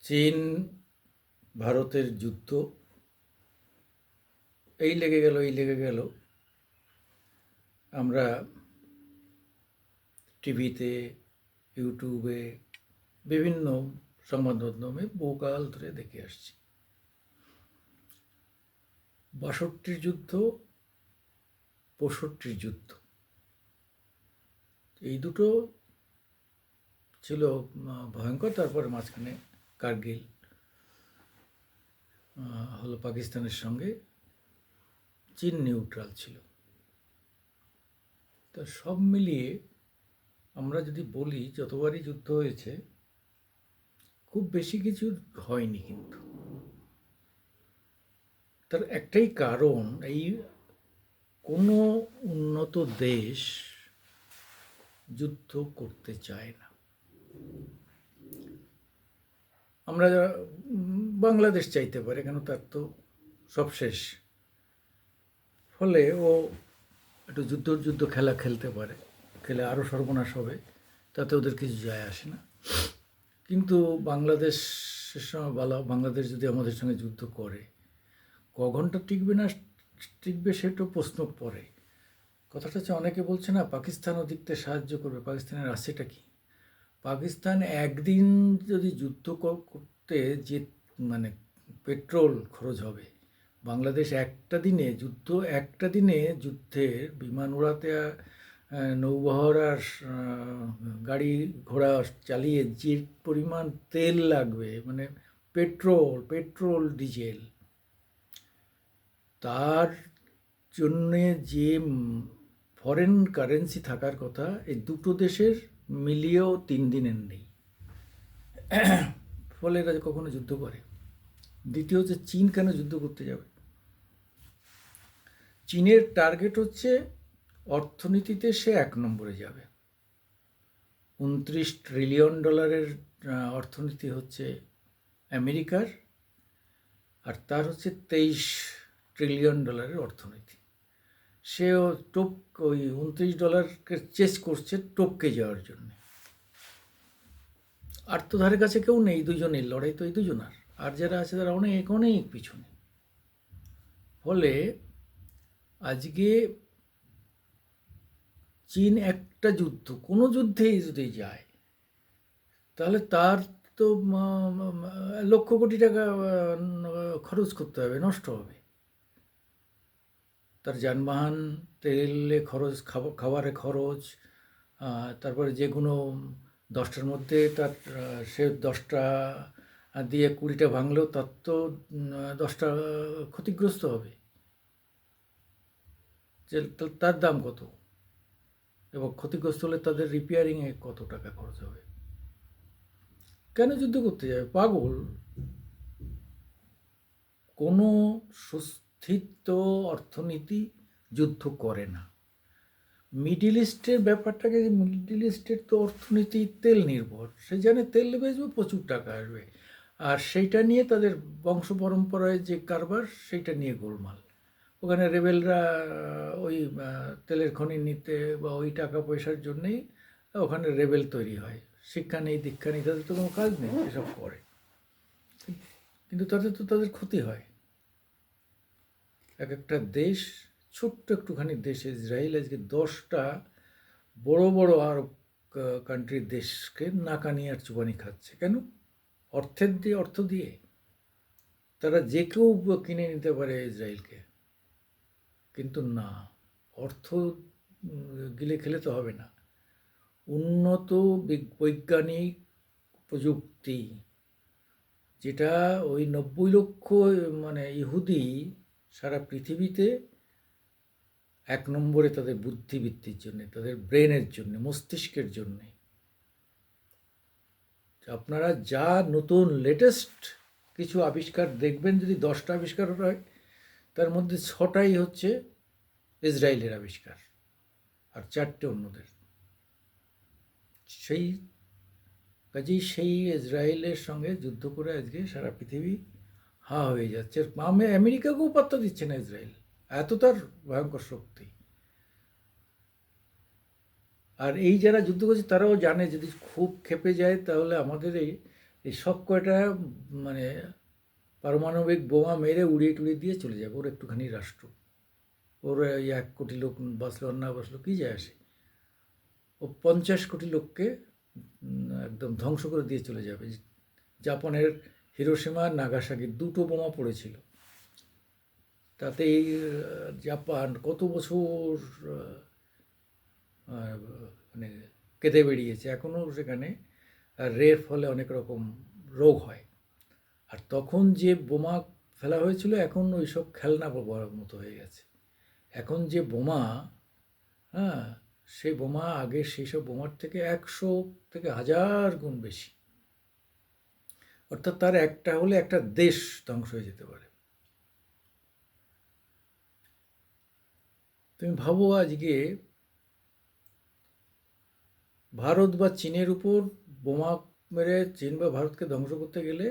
চীন ভারতের যুদ্ধ, এই লেগে গেল এই লেগে গেল। আমরা টিভিতে, ইউটিউবে, বিভিন্ন সংবাদ মাধ্যমে বহুকাল ধরে দেখে আসছি। ৬২ যুদ্ধ, ৬৫ যুদ্ধ, এই দুটো ছিল ভয়ঙ্কর। তারপরে মাঝখানে কার্গিল হলো পাকিস্তানের সঙ্গে, চীন নিউট্রাল ছিল। তো সব মিলিয়ে আমরা যদি বলি যতবারই যুদ্ধ হয়েছে খুব বেশি কিছু হয়নি, কিন্তু তার একটাই কারণ, এই কোনো উন্নত দেশ যুদ্ধ করতে চায় না। আমরা বাংলাদেশ চাইতে পারে, কেন তার তো সব শেষ, ফলে ও একটু যুদ্ধ খেলা খেলতে পারে, খেলে আরও সর্বনাশ হবে, তাতে ওদের কিছু যায় আসে না। কিন্তু বাংলাদেশের সঙ্গে বাংলাদেশ যদি আমাদের সঙ্গে যুদ্ধ করে, ক ঘন্টা টিকবে না টিকবে সেটাও প্রশ্ন পড়ে। কথাটা হচ্ছে, অনেকে বলছে না পাকিস্তান ওদিকতে সাহায্য করবে, পাকিস্তানের আছেটা কি? পাকিস্তান একদিন যদি যুদ্ধ করতে যে মানে পেট্রোল খরচ হবে, বাংলাদেশ একটা দিনে যুদ্ধের বিমান উড়াতে, নৌবহর আর গাড়ি ঘোড়া চালিয়ে যে পরিমাণ তেল লাগবে, মানে পেট্রোল ডিজেল, তার জন্যে যে ফরেন কারেন্সি থাকার কথা, এই দুটো দেশের মিলিয়েও 3 দিনের নেই। ফলে এরা কখনো যুদ্ধ করে। দ্বিতীয় হচ্ছে, চীন কেন যুদ্ধ করতে যাবে? চীনের টার্গেট হচ্ছে অর্থনীতিতে সে 1 নম্বরে যাবে। 29 ট্রিলিয়ন ডলারের অর্থনীতি হচ্ছে আমেরিকার, আর তার হচ্ছে 23 ট্রিলিয়ন ডলারের অর্থনীতি। সেও ওই 29 ডলারকে চেস করছে টপকে যাওয়ার জন্য। আর তো ধারে কাছে কেউ নেই, দুজনের লড়াই তো এই দুজনার, আর যারা আছে তারা অনেক অনেক পিছনে। ফলে আজকে চীন একটা যুদ্ধ, কোনো যুদ্ধেই যদি যায়, তাহলে তার তো লক্ষ কোটি টাকা খরচ করতে হবে, নষ্ট হবে। তার যানবাহন, তেলে খরচ, খাবারে খরচ, তারপরে যে কোনো 10টার মধ্যে তার সে 10টা দিয়ে 20টা ভাঙলেও তার তো 10টা ক্ষতিগ্রস্ত হবে। যে তার দাম কত, এবং ক্ষতিগ্রস্ত হলে তাদের রিপেয়ারিংয়ে কত টাকা খরচ হবে। কেন যুদ্ধ করতে যাবে? পাগল। কোনো সুস্থিত অর্থনীতি যুদ্ধ করে না। মিডিল ইস্টের ব্যাপারটাকে, মিডিল ইস্টের তো অর্থনীতি তেল নির্ভর, সে জানে তেল বেচবে, প্রচুর টাকা আসবে, আর সেইটা নিয়ে তাদের বংশ পরম্পরায় যে কারবার, সেইটা নিয়ে গোলমাল। ওখানে রেবেলরা ওই তেলের খনি নিতে বা ওই টাকা পয়সার জন্যেই ওখানে রেবেল তৈরি হয়। শিক্ষা নেই, দীক্ষা নেই, তাদের তো কোনো কাজ নেই, এসব করে। কিন্তু তাদের তো তাদের ক্ষতি হয়। এক একটা দেশ, ছোট্ট একটুখানি দেশ ইসরায়েল, আজকে 10টা বড় বড় আরব কান্ট্রির দেশকে নাকানি আর চুবানি খাচ্ছে। কেন? অর্থ দিয়ে। তারা যে কেউ কিনে নিতে পারে ইসরায়েলকে, কিন্তু না, অর্থ গিলে খেলে তো হবে না। উন্নত বৈজ্ঞানিক প্রযুক্তি, যেটা ওই 90 লক্ষ ইহুদি সারা পৃথিবীতে 1 নম্বরে, তাদের বুদ্ধিবৃত্তির জন্যে, তাদের ব্রেনের জন্য, মস্তিষ্কের জন্যে। আপনারা যা নতুন লেটেস্ট কিছু আবিষ্কার দেখবেন, যদি 10টা আবিষ্কার হয়, তার মধ্যে 6টাই হচ্ছে ইসরায়েলের আবিষ্কার, আর 4টে অন্যদের। কাজেই সেই ইসরায়েলের সঙ্গে যুদ্ধ করে আজকে সারা পৃথিবী হা হয়ে যাচ্ছে। আমেরিকাকেও পাত্তা দিচ্ছে না ইসরায়েল, এত তার ভয়ঙ্কর শক্তি। আর এই যারা যুদ্ধ করছে তারাও জানে, যদি খুব ক্ষেপে যায় তাহলে আমাদের এই সব কয়টা মানে পারমাণবিক বোমা মেরে উড়িয়ে টুড়িয়ে দিয়ে চলে যাবে, ওর একটুখানি রাষ্ট্র, ওর এই 1 কোটি লোক বাঁচলো আর না বাঁচলো কী যায় আসে, ও 50 কোটি লোককে একদম ধ্বংস করে দিয়ে চলে যাবে। জাপানের হিরোশিমা আর নাগাসাকি দুটো বোমা পড়েছিল, তাতে এই জাপান কত বছর মানে কেঁদে বেরিয়েছে, এখনও সেখানে রের ফলে অনেক রকম রোগ হয়। আর তখন যে বোমা ফেলা হয়েছিল এখন ওই সব খেলনা বোমার মতো হয়ে গেছে। এখন যে বোমা, হ্যাঁ, সেই বোমা আগে সেই সব বোমার থেকে 100 থেকে 1000 গুণ বেশি। অর্থাৎ তার একটা হলে একটা দেশ ধ্বংস হয়ে যেতে পারে। তুমি ভাবো আজকে ভারত বা চীনের উপর বোমা মেরে চীন বা ভারতকে ধ্বংস করতে গেলে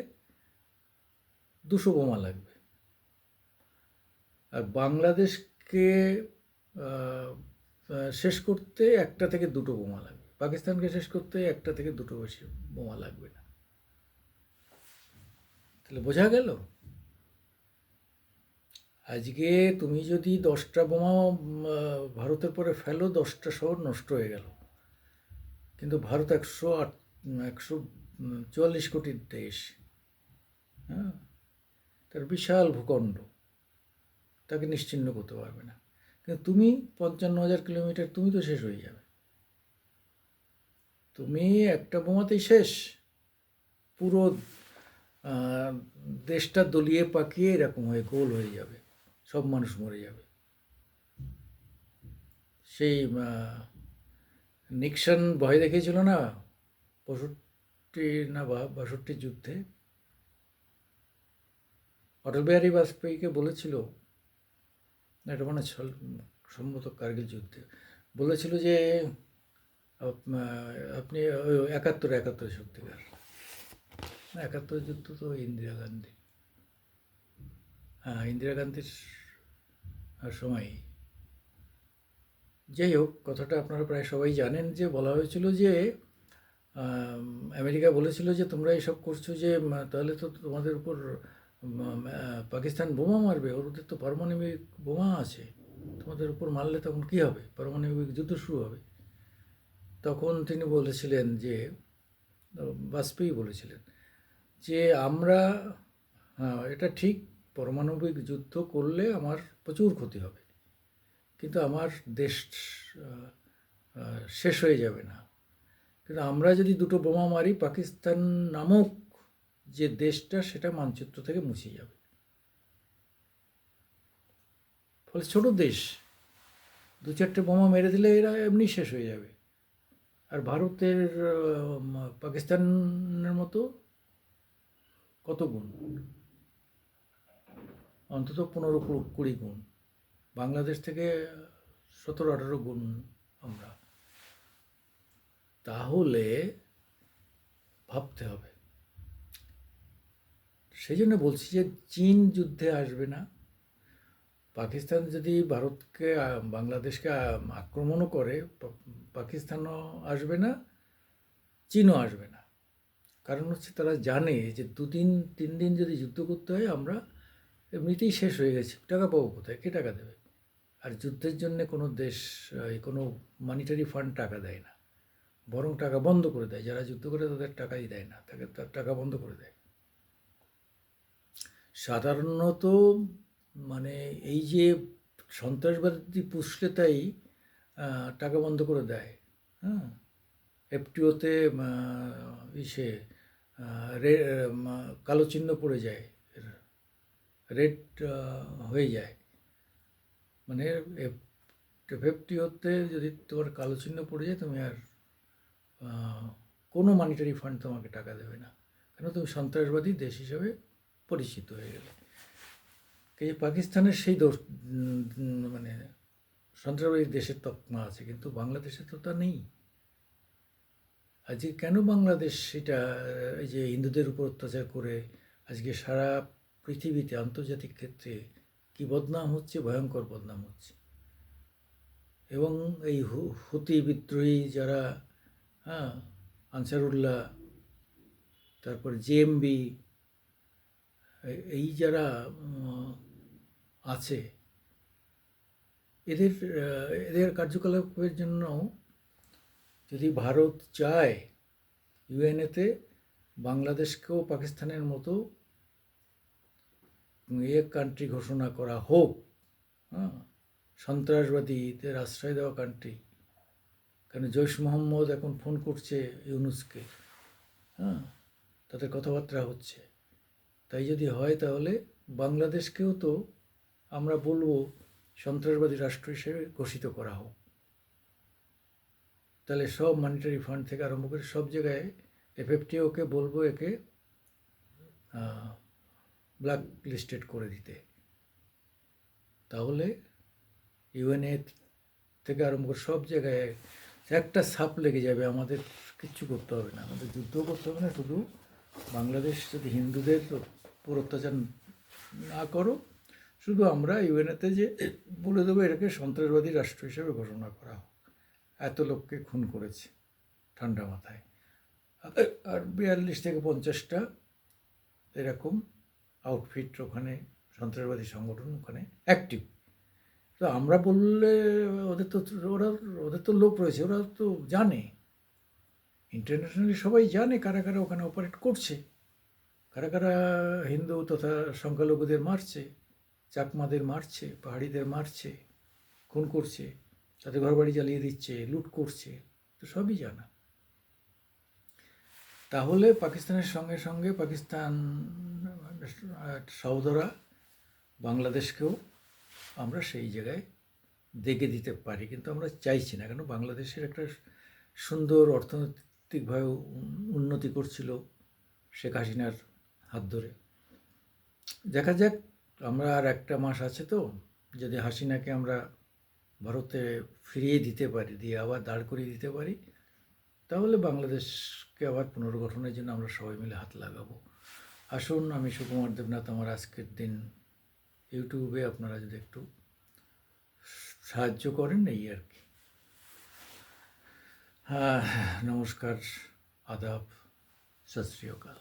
200 বোমা লাগবে, আর বাংলাদেশকে শেষ করতে 1টা থেকে 2টো বোমা লাগবে, পাকিস্তানকে শেষ করতে 1টা থেকে 2টো বেশি বোমা লাগবে না। তাহলে বোঝা গেল আজকে তুমি যদি 10টা বোমা ভারতের পরে ফেলো, 10টা শহর নষ্ট হয়ে গেল। কিন্তু ভারত 144 কোটির দেশ, হ্যাঁ, তার বিশাল ভূখণ্ড, তাকে নিশ্চিহ্ন করতে পারবে না। কিন্তু তুমি 55,000 কিলোমিটার, তুমি তো শেষ হয়ে যাবে। তুমি একটা বোমাতেই শেষ, পুরো দেশটা দলিয়ে পাকিয়ে এরকম হয়ে গোল হয়ে যাবে, সব মানুষ মরে যাবে। সেই নিক্সন ভয় দেখিয়েছিল না 65 না 62 যুদ্ধে, অটল বিহারী বাজপেয়ীকে বলেছিল, এটা মানে সম্ভবত কার্গিল যুদ্ধে বলেছিল যে আপনি ওই 71 সত্যিকার না, 71 যুদ্ধ তো ইন্দিরা গান্ধী, হ্যাঁ ইন্দিরা গান্ধীর সময়। যাই হোক, কথাটা আপনারা প্রায় সবাই জানেন যে বলা হয়েছিল যে আমেরিকা বলেছিল যে তোমরা এইসব করছো যে তাহলে তো তোমাদের উপর পাকিস্তান বোমা মারবে, ওদের তো পারমাণবিক বোমা আছে, তোমাদের উপর মারলে তখন কী হবে, পারমাণবিক যুদ্ধ শুরু হবে। তখন তিনি বলেছিলেন যে, বাজপেয়ী বলেছিলেন যে আমরা, হ্যাঁ এটা ঠিক, পারমাণবিক যুদ্ধ করলে আমার প্রচুর ক্ষতি হবে, কিন্তু আমার দেশ শেষ হয়ে যাবে না। কিন্তু আমরা যদি 2টো বোমা মারি, পাকিস্তান নামক যে দেশটা সেটা মানচিত্র থেকে মুছে যাবে। ফলে ছোট দেশ 2-4টে বোমা মেরে দিলে এরা এমনি শেষ হয়ে যাবে। আর ভারতের পাকিস্তানের মতো কত গুণ, অন্তত 15-20 গুণ, বাংলাদেশ থেকে 17-18 গুণ আমরা। তাহলে ভাবতে হবে। সেই জন্য বলছি যে চীন যুদ্ধে আসবে না, পাকিস্তান যদি ভারতকে বাংলাদেশকে আক্রমণও করে, পাকিস্তানও আসবে না, চীনও আসবে না। কারণ হচ্ছে তারা জানে যে 2-3 দিন যদি যুদ্ধ করতে হয় আমরা এমনিতেই শেষ হয়ে গেছি, টাকা পাবো কোথায়, কে টাকা দেবে? আর যুদ্ধের জন্য কোনো দেশ কোনো মানিটারি ফান্ড টাকা দেয় না, বরং টাকা বন্ধ করে দেয়। যারা যুদ্ধ করে তাদের টাকাই দেয় না, তাকে তার টাকা বন্ধ করে দেয়। সাধারণত মানে এই যে সন্ত্রাসবাদী পুষলে তাই টাকা বন্ধ করে দেয়, হ্যাঁ, এফটিওতে ইসে কালো চিহ্ন পড়ে যায়, রেড হয়ে যায়, মানে এফটিওতে যদি তোমার কালো চিহ্ন পড়ে যায়, তুমি আর কোনো মানিটারি ফান্ড তোমাকে টাকা দেবে না, কেন তুমি সন্ত্রাসবাদী দেশ হিসেবে পরিচিত হয়ে গেলে। এই পাকিস্তানের সেই দোষ, মানে সন্ত্রাসবাদী দেশের তকমা আছে, কিন্তু বাংলাদেশে তো তা নেই। আজকে কেন বাংলাদেশ সেটা, এই যে হিন্দুদের উপর অত্যাচার করে আজকে সারা পৃথিবীতে আন্তর্জাতিক ক্ষেত্রে কি বদনাম হচ্ছে, ভয়ঙ্কর বদনাম হচ্ছে। এবং এই হুতি বিদ্রোহী যারা, হ্যাঁ, আনসারুল্লাহ তারপর জেএমবি, এই যারা আছে, এদের কার্যকলাপের জন্য যদি ভারত চায় ইউএনএতে বাংলাদেশকেও পাকিস্তানের মতো কান্ট্রি ঘোষণা করা হোক, হ্যাঁ, সন্ত্রাসবাদীদের আশ্রয় দেওয়া কান্ট্রি। কারণ জৈশ মোহাম্মদ এখন ফোন করছে ইউনুসকে, হ্যাঁ, তাদের কথাবার্তা হচ্ছে। তাই যদি হয় তাহলে বাংলাদেশকেও তো আমরা বলবো সন্ত্রাসবাদী রাষ্ট্র হিসেবে ঘোষিত করা হোক। তাহলে সব মনিটারি ফান্ড থেকে আরম্ভ করে সব জায়গায় এফএফটিওকে বলবো একে ব্ল্যাক লিস্টেড করে দিতে। তাহলে ইউএনএ থেকে আরম্ভ করে সব জায়গায় একটা ছাপ লেগে যাবে, আমাদের কিচ্ছু করতে হবে না, আমাদের যুদ্ধও করতে হবে না। শুধু বাংলাদেশ যদি হিন্দুদের উপর অত্যাচার না করো, শুধু আমরা ইউএনএতে যে বলে দেবো এটাকে সন্ত্রাসবাদী রাষ্ট্র হিসেবে ঘোষণা করা হোক। এত লোককে খুন করেছে ঠান্ডা মাথায়, আর 42 থেকে 50টা এরকম আউটফিট ওখানে, সন্ত্রাসবাদী সংগঠন ওখানে অ্যাক্টিভ। তো আমরা বললে ওদের তো লোক রয়েছে, ওরা তো জানে, ইন্টারন্যাশনালি সবাই জানে কারা কারা ওখানে অপারেট করছে, কারা কারা হিন্দু তথা সংখ্যালঘুদের মারছে, চাকমাদের মারছে, পাহাড়িদের মারছে, খুন করছে, তাদের ঘরবাড়ি জ্বালিয়ে দিচ্ছে, লুট করছে, তো সবই জানা। তাহলে পাকিস্তানের সঙ্গে সঙ্গে পাকিস্তান সহোদরা বাংলাদেশকেও আমরা সেই জায়গায় দেখে দিতে পারি, কিন্তু আমরা চাইছি না। কেন, বাংলাদেশের একটা সুন্দর অর্থনৈতিকভাবে উন্নতি করছিল শেখ হাসিনার হাত ধরে। দেখা যাক, আমরা আর একটা মাস আছে তো, যদি হাসিনাকে আমরা ভারতে ফিরিয়ে দিতে পারি, দিয়ে আবার দাঁড় করিয়ে দিতে পারি, তাহলে বাংলাদেশকে আবার পুনর্গঠনের জন্য আমরা সবাই মিলে হাত লাগাবো। আসুন, আমি সুকুমার দেবনাথ, আমার আজকের দিন ইউটিউবে আপনারা যদি একটু সাহায্য করেন, এই আর কি। হ্যাঁ, নমস্কার, আদাব, সত শ্রী অকাল।